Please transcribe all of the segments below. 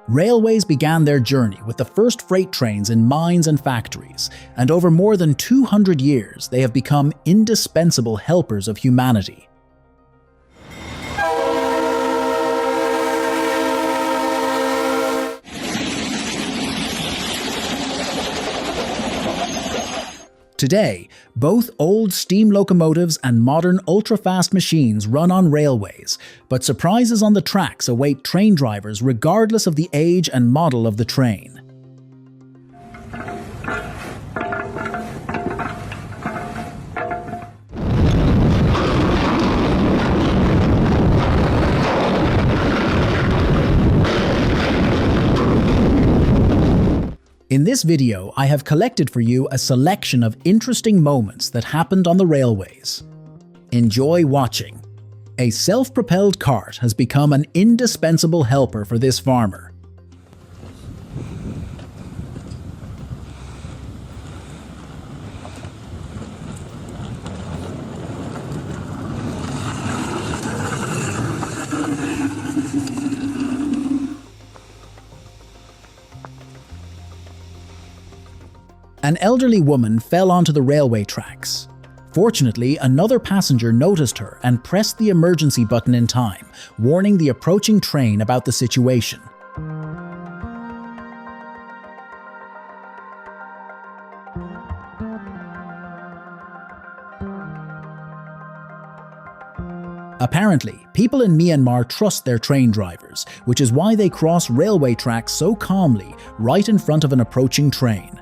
Railways began their journey with the first freight trains in mines and factories, and over more than 200 years they have become indispensable helpers of humanity. Today, both old steam locomotives and modern ultra-fast machines run on railways, but surprises on the tracks await train drivers regardless of the age and model of the train. In this video, I have collected for you a selection of interesting moments that happened on the railways. Enjoy watching. A self-propelled cart has become an indispensable helper for this farmer. An elderly woman fell onto the railway tracks. Fortunately, another passenger noticed her and pressed the emergency button in time, warning the approaching train about the situation. Apparently, people in Myanmar trust their train drivers, which is why they cross railway tracks so calmly right in front of an approaching train.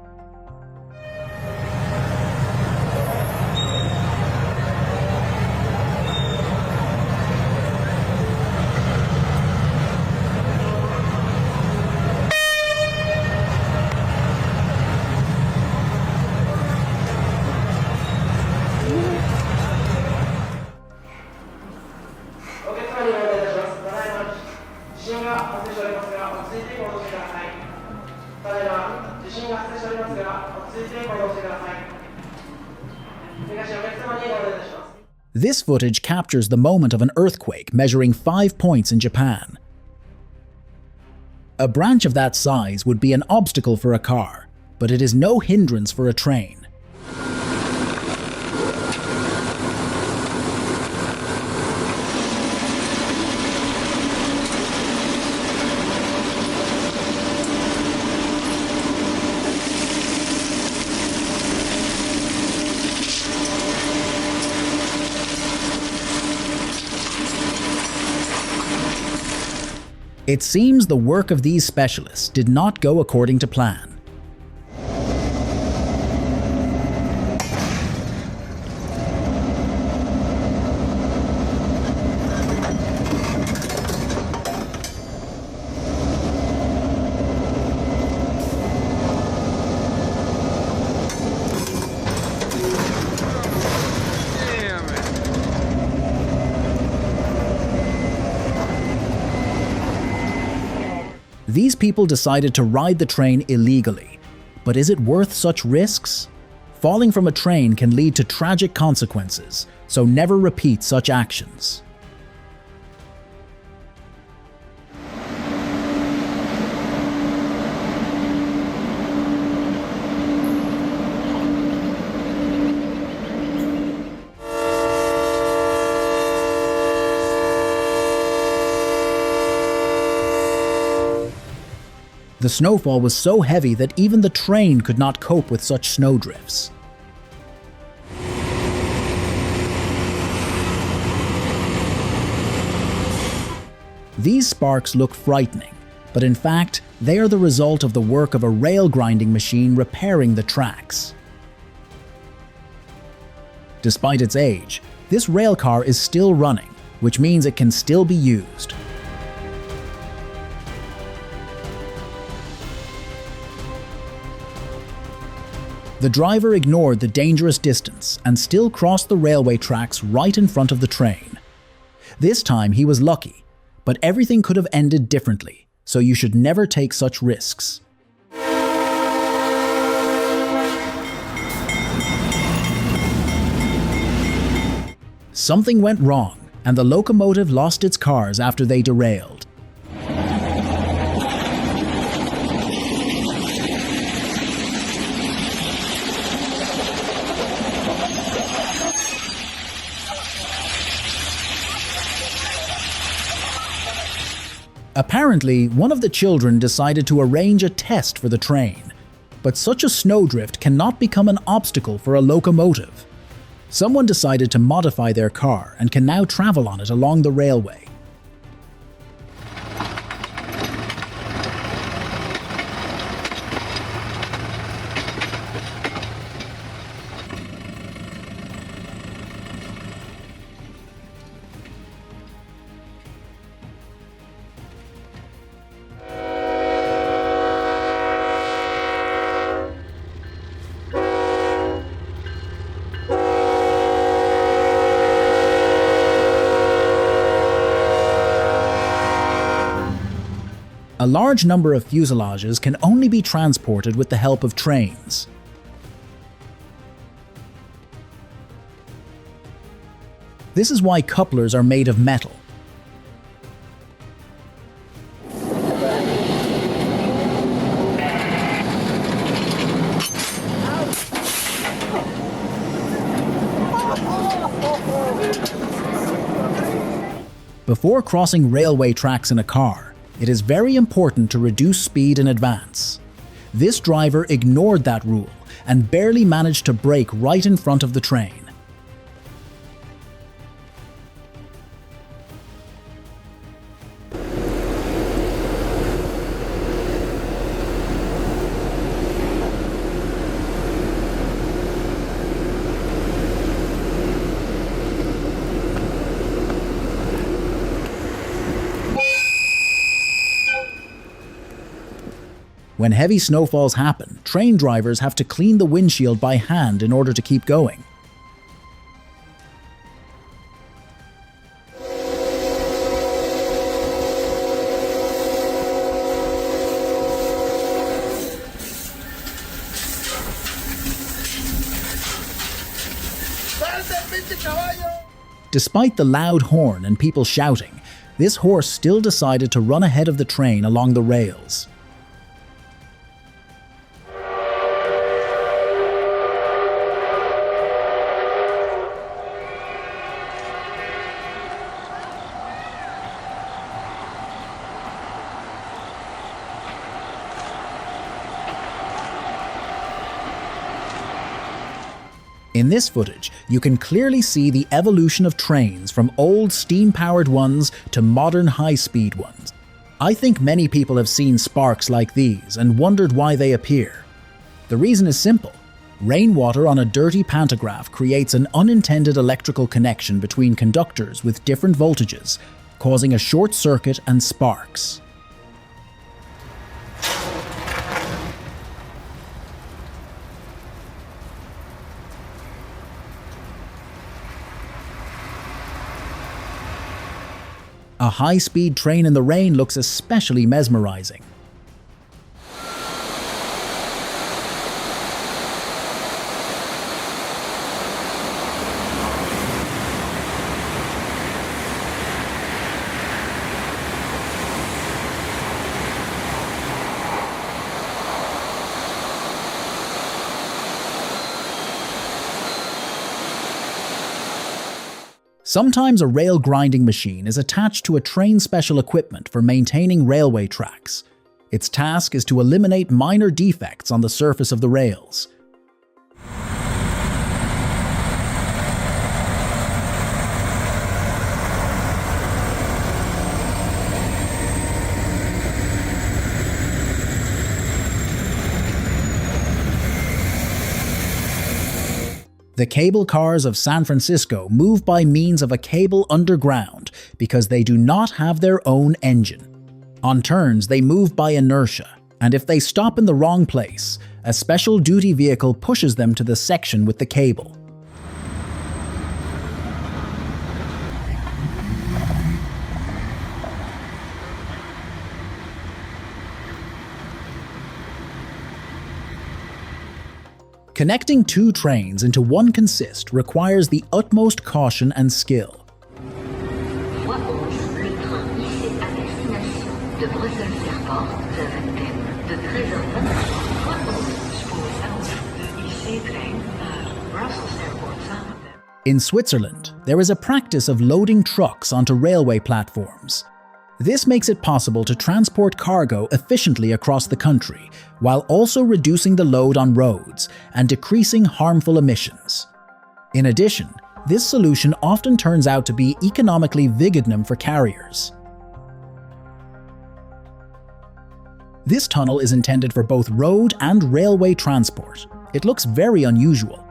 This footage captures the moment of an earthquake measuring 5 points in Japan. A branch of that size would be an obstacle for a car, but it is no hindrance for a train. It seems the work of these specialists did not go according to plan. These people decided to ride the train illegally. But is it worth such risks? Falling from a train can lead to tragic consequences, so never repeat such actions. The snowfall was so heavy that even the train could not cope with such snowdrifts. These sparks look frightening, but in fact, they are the result of the work of a rail grinding machine repairing the tracks. Despite its age, this rail car is still running, which means it can still be used. The driver ignored the dangerous distance and still crossed the railway tracks right in front of the train. This time he was lucky, but everything could have ended differently, so you should never take such risks. Something went wrong, and the locomotive lost its cars after they derailed. Apparently, one of the children decided to arrange a test for the train, but such a snowdrift cannot become an obstacle for a locomotive. Someone decided to modify their car and can now travel on it along the railway. A large number of fuselages can only be transported with the help of trains. This is why couplers are made of metal. Before crossing railway tracks in a car, it is very important to reduce speed in advance. This driver ignored that rule and barely managed to brake right in front of the train. When heavy snowfalls happen, train drivers have to clean the windshield by hand in order to keep going. Despite the loud horn and people shouting, this horse still decided to run ahead of the train along the rails. In this footage, you can clearly see the evolution of trains from old steam-powered ones to modern high-speed ones. I think many people have seen sparks like these and wondered why they appear. The reason is simple. Rainwater on a dirty pantograph creates an unintended electrical connection between conductors with different voltages, causing a short circuit and sparks. A high-speed train in the rain looks especially mesmerizing. Sometimes a rail grinding machine is attached to a train special equipment for maintaining railway tracks. Its task is to eliminate minor defects on the surface of the rails. The cable cars of San Francisco move by means of a cable underground because they do not have their own engine. On turns, they move by inertia, and if they stop in the wrong place, a special duty vehicle pushes them to the section with the cable. Connecting two trains into one consist requires the utmost caution and skill. In Switzerland, there is a practice of loading trucks onto railway platforms. This makes it possible to transport cargo efficiently across the country, while also reducing the load on roads and decreasing harmful emissions. In addition, this solution often turns out to be economically vigilant for carriers. This tunnel is intended for both road and railway transport. It looks very unusual.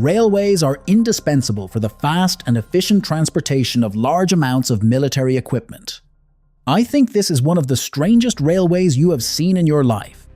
Railways are indispensable for the fast and efficient transportation of large amounts of military equipment. I think this is one of the strangest railways you have seen in your life.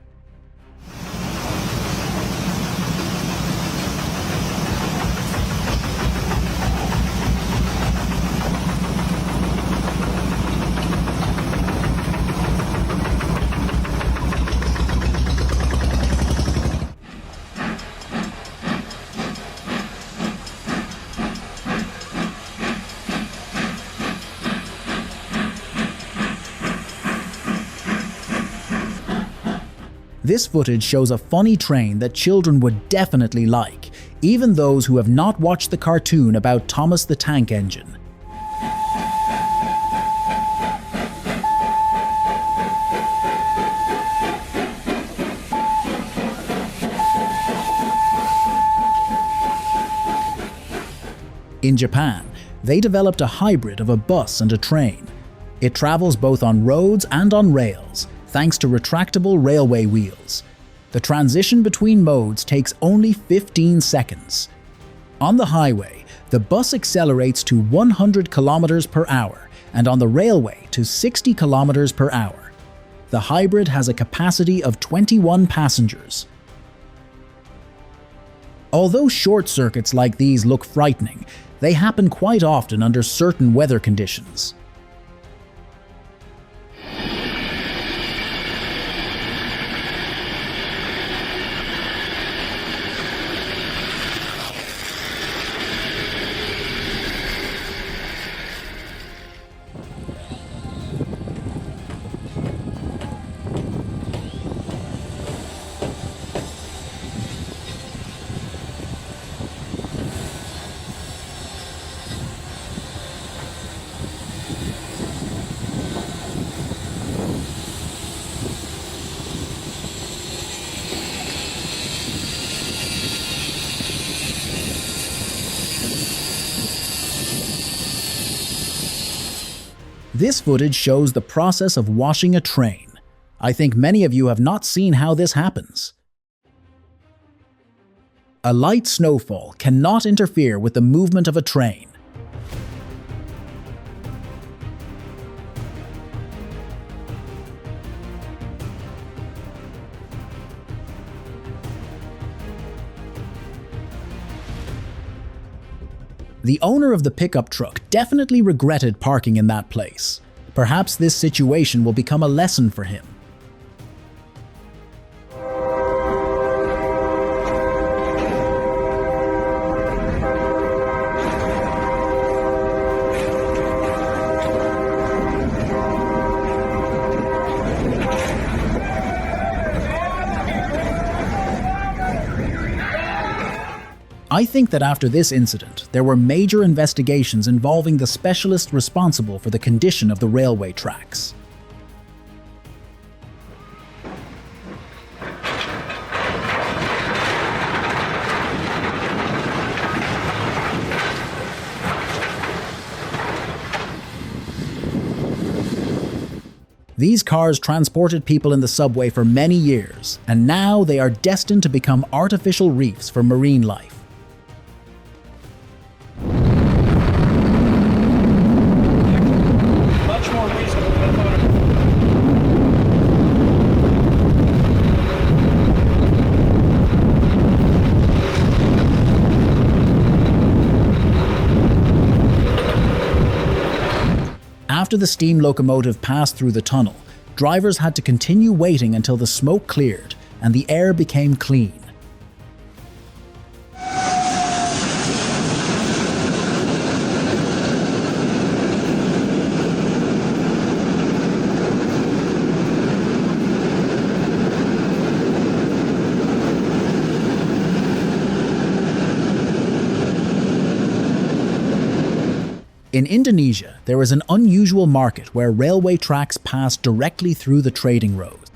This footage shows a funny train that children would definitely like, even those who have not watched the cartoon about Thomas the Tank Engine. In Japan, they developed a hybrid of a bus and a train. It travels both on roads and on rails, thanks to retractable railway wheels. The transition between modes takes only 15 seconds. On the highway, the bus accelerates to 100 kilometers per hour, and on the railway to 60 kilometers per hour. The hybrid has a capacity of 21 passengers. Although short circuits like these look frightening, they happen quite often under certain weather conditions. This footage shows the process of washing a train. I think many of you have not seen how this happens. A light snowfall cannot interfere with the movement of a train. The owner of the pickup truck definitely regretted parking in that place. Perhaps this situation will become a lesson for him. I think that after this incident, there were major investigations involving the specialist responsible for the condition of the railway tracks. These cars transported people in the subway for many years, and now they are destined to become artificial reefs for marine life. After the steam locomotive passed through the tunnel, drivers had to continue waiting until the smoke cleared and the air became clean. In Indonesia, there is an unusual market where railway tracks pass directly through the trading roads.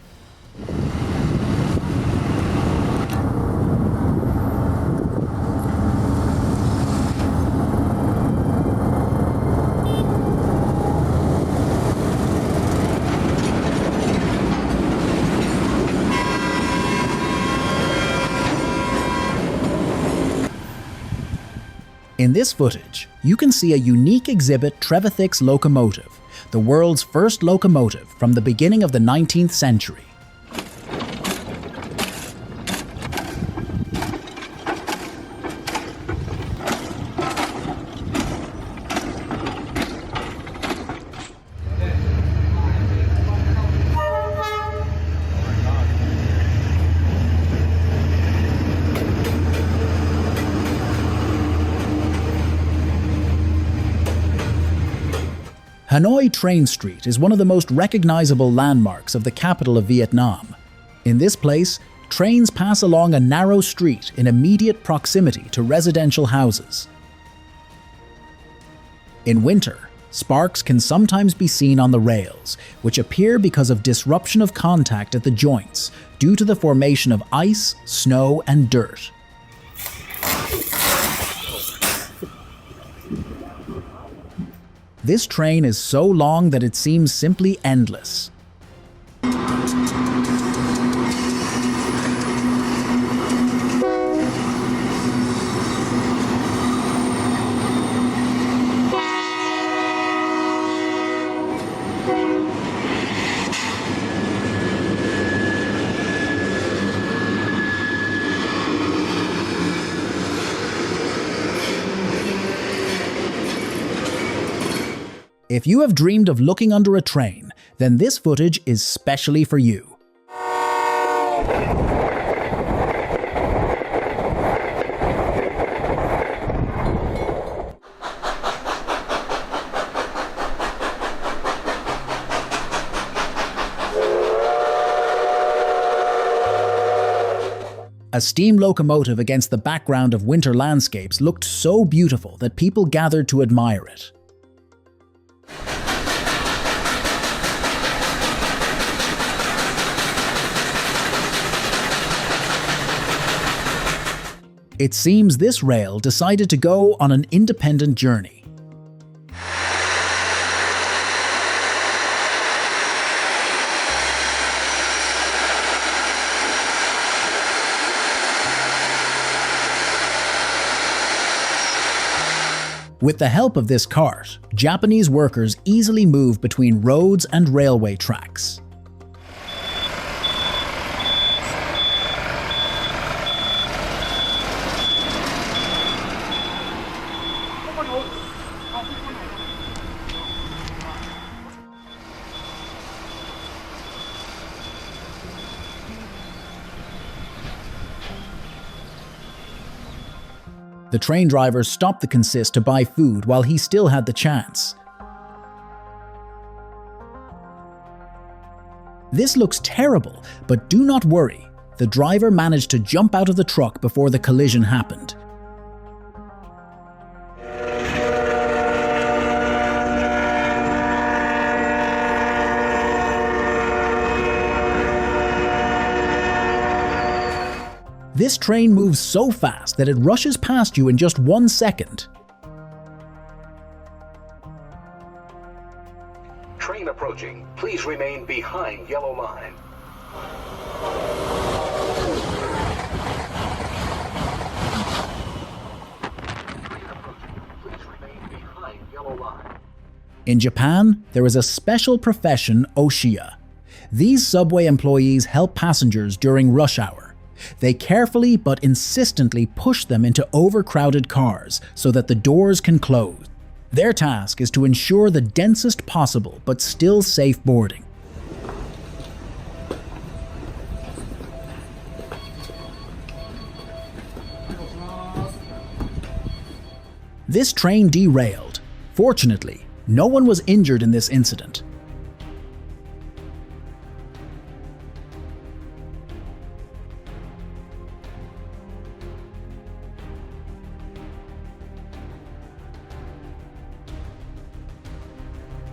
In this footage, you can see a unique exhibit Trevithick's locomotive, the world's first locomotive from the beginning of the 19th century. Hanoi Train Street is one of the most recognizable landmarks of the capital of Vietnam. In this place, trains pass along a narrow street in immediate proximity to residential houses. In winter, sparks can sometimes be seen on the rails, which appear because of disruption of contact at the joints due to the formation of ice, snow, and dirt. This train is so long that it seems simply endless. If you have dreamed of looking under a train, then this footage is specially for you. A steam locomotive against the background of winter landscapes looked so beautiful that people gathered to admire it. It seems this rail decided to go on an independent journey. With the help of this cart, Japanese workers easily move between roads and railway tracks. The train driver stopped the consist to buy food while he still had the chance. This looks terrible, but do not worry. The driver managed to jump out of the truck before the collision happened. This train moves so fast that it rushes past you in just 1 second. Train approaching. Please remain behind yellow line. Please remain behind yellow line. In Japan, there is a special profession, oshiya. These subway employees help passengers during rush hour. They carefully but insistently push them into overcrowded cars so that the doors can close. Their task is to ensure the densest possible but still safe boarding. This train derailed. Fortunately, no one was injured in this incident.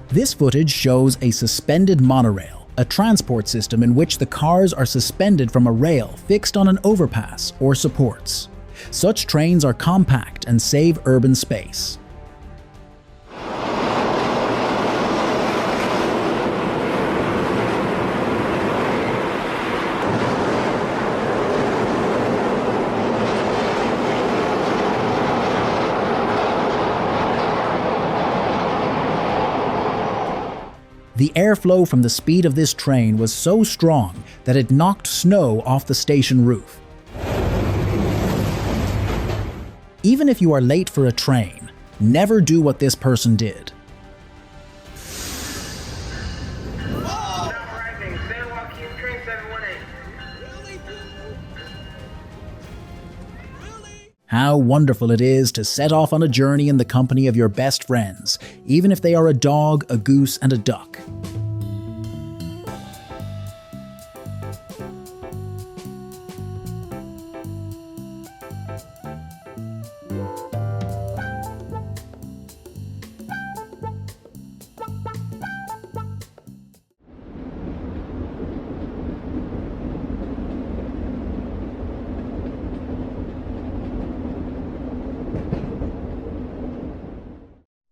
This footage shows a suspended monorail, a transport system in which the cars are suspended from a rail fixed on an overpass or supports. Such trains are compact and save urban space. The airflow from the speed of this train was so strong that it knocked snow off the station roof. Even if you are late for a train, never do what this person did. How wonderful it is to set off on a journey in the company of your best friends, even if they are a dog, a goose, and a duck.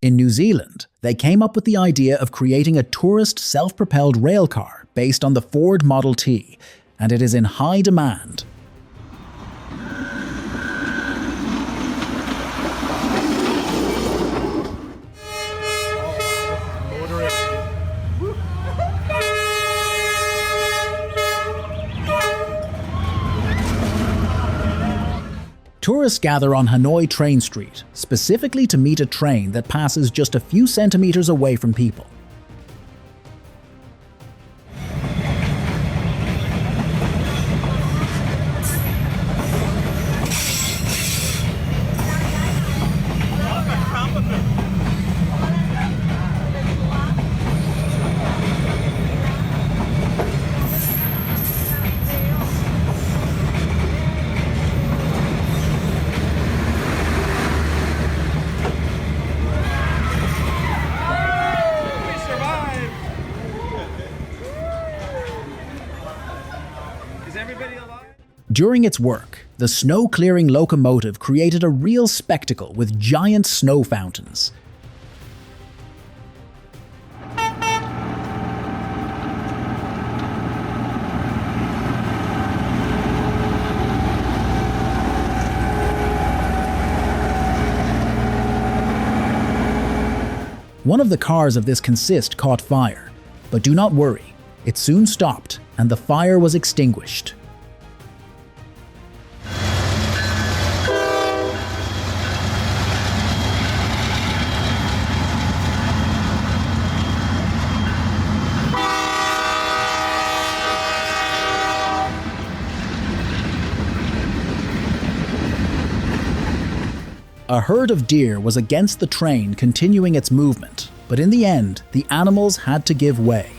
In New Zealand, they came up with the idea of creating a tourist self-propelled railcar based on the Ford Model T, and it is in high demand. Tourists gather on Hanoi Train Street, specifically to meet a train that passes just a few centimeters away from people. During its work, the snow-clearing locomotive created a real spectacle with giant snow fountains. One of the cars of this consist caught fire, but do not worry, it soon stopped and the fire was extinguished. A herd of deer was against the train continuing its movement, but in the end, the animals had to give way.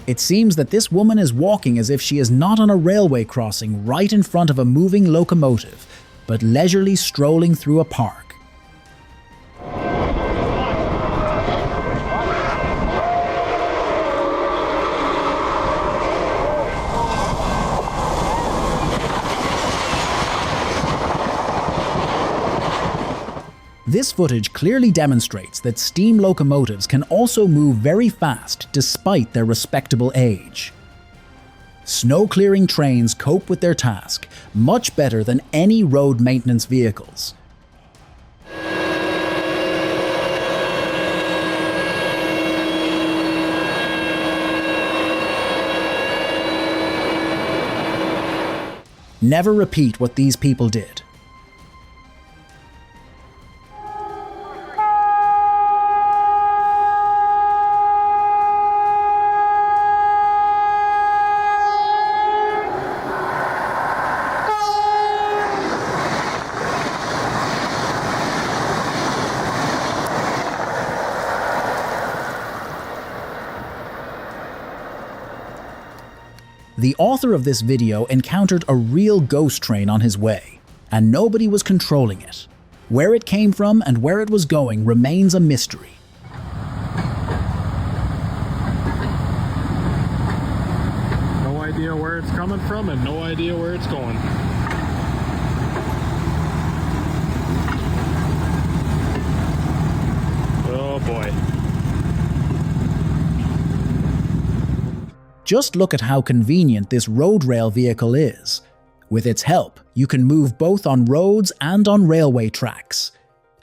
It seems that this woman is walking as if she is not on a railway crossing right in front of a moving locomotive, but leisurely strolling through a park. This footage clearly demonstrates that steam locomotives can also move very fast despite their respectable age. Snow-clearing trains cope with their task much better than any road maintenance vehicles. Never repeat what these people did. The author of this video encountered a real ghost train on his way, and nobody was controlling it. Where it came from and where it was going remains a mystery. No idea where it's coming from and no idea where it's going. Oh boy. Just look at how convenient this road rail vehicle is. With its help, you can move both on roads and on railway tracks.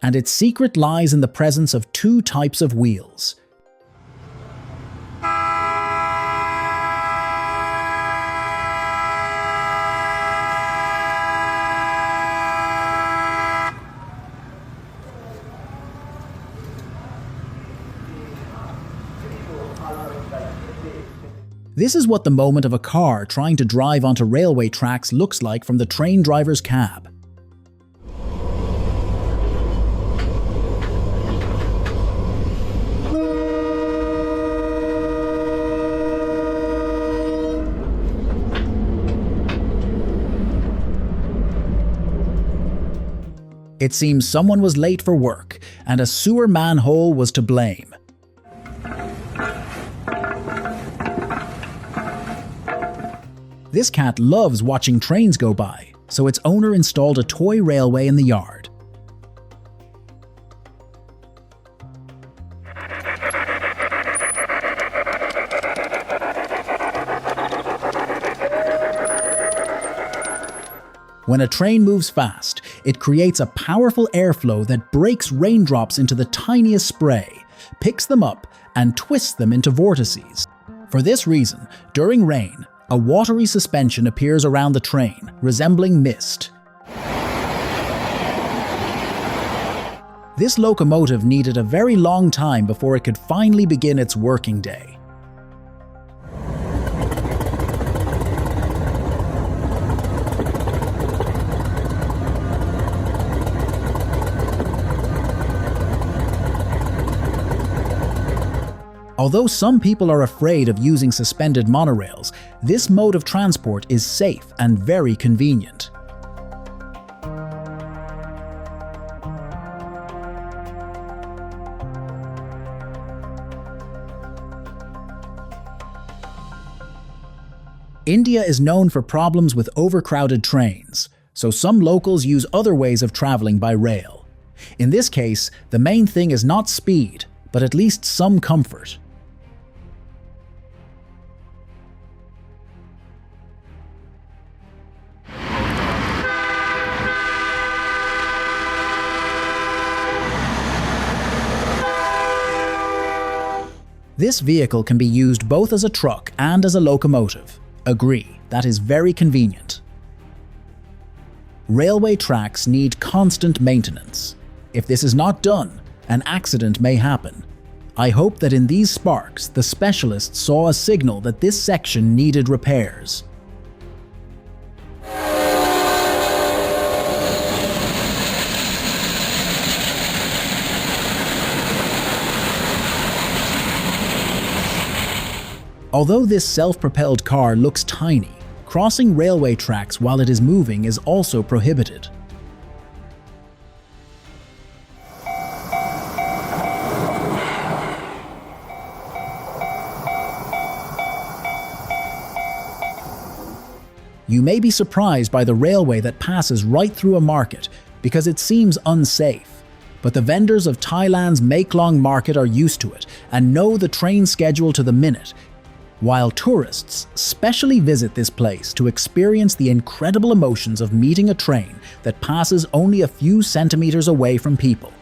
And its secret lies in the presence of two types of wheels. This is what the moment of a car trying to drive onto railway tracks looks like from the train driver's cab. It seems someone was late for work, and a sewer manhole was to blame. This cat loves watching trains go by, so its owner installed a toy railway in the yard. When a train moves fast, it creates a powerful airflow that breaks raindrops into the tiniest spray, picks them up, and twists them into vortices. For this reason, during rain, a watery suspension appears around the train, resembling mist. This locomotive needed a very long time before it could finally begin its working day. Although some people are afraid of using suspended monorails, this mode of transport is safe and very convenient. India is known for problems with overcrowded trains, so some locals use other ways of traveling by rail. In this case, the main thing is not speed, but at least some comfort. This vehicle can be used both as a truck and as a locomotive. Agree, that is very convenient. Railway tracks need constant maintenance. If this is not done, an accident may happen. I hope that in these sparks, the specialists saw a signal that this section needed repairs. Although this self-propelled car looks tiny, crossing railway tracks while it is moving is also prohibited. You may be surprised by the railway that passes right through a market because it seems unsafe. But the vendors of Thailand's Maeklong market are used to it and know the train schedule to the minute, while tourists specially visit this place to experience the incredible emotions of meeting a train that passes only a few centimeters away from people.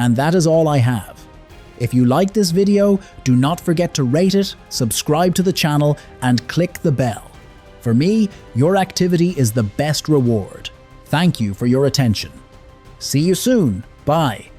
And that is all I have. If you like this video, do not forget to rate it, subscribe to the channel, and click the bell. For me, your activity is the best reward. Thank you for your attention. See you soon. Bye.